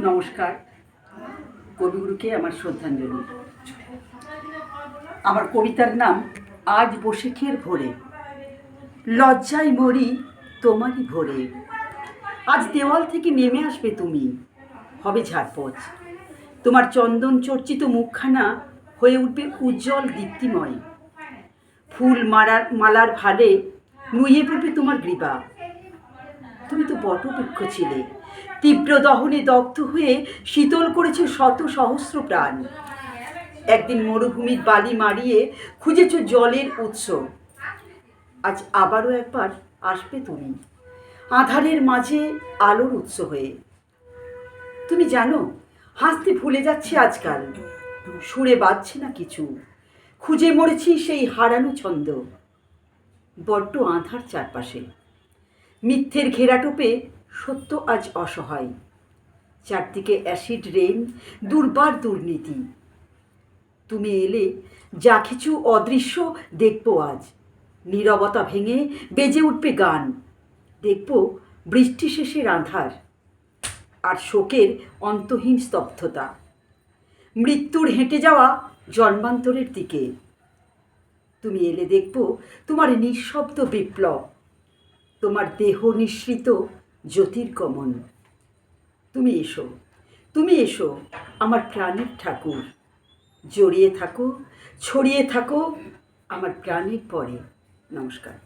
নমস্কার। কবিগুরুকে আমার শ্রদ্ধাঞ্জলি। আমার কবিতার নাম আজ বৈশাখের ভোরে। লজ্জায় মরি তোমারই ভোরে। আজ দেওয়াল থেকে নেমে আসবে তুমি, হবে ঝাড়পোছ। তোমার চন্দন চর্চিত মুখখানা হয়ে উঠবে উজ্জ্বল দীপ্তিময়। ফুল মালার ভালে নুয়ে পড়বে তোমার গ্রীবা। তুমি তো বটবৃক্ষ ছিলে, তীব্র দহনে দগ্ধ হয়ে শীতল করেছে শত সহস্র প্রাণ। একদিন মরুভূমির বালি মারিয়ে খুঁজেছ জলের উৎস। আজ আবারও একবার আসবে তুমি, আঁধারের মাঝে আলোর উৎস হয়ে। তুমি জানো, হাসতে ভুলে যাচ্ছি আজকাল, সুরে বাজছে না কিছু। খুঁজে মরেছি সেই হারানো ছন্দ। বড্ড আঁধার চারপাশে, মিথ্যের ঘেরাটোপে সত্য আজ অসহায়। চারদিকে অ্যাসিড রেন, দুর্বার দুর্নীতি। তুমি এলে যা কিছু অদৃশ্য দেখব আজ। নীরবতা ভেঙে বেজে উঠবে গান। দেখব বৃষ্টি শেষের আঁধার আর শোকের অন্তহীন স্তব্ধতা। মৃত্যুর হেঁটে যাওয়া জন্মান্তরের দিকে। তুমি এলে দেখব তোমার নিঃশব্দ বিপ্লব, তোমার দেহ নিঃসৃত জ্যোতির্গমন। তুমি এসো, তুমি এসো আমার প্রাণের ঠাকুর। জড়িয়ে থাকো, ছড়িয়ে থাকো আমার প্রাণের পরে। নমস্কার।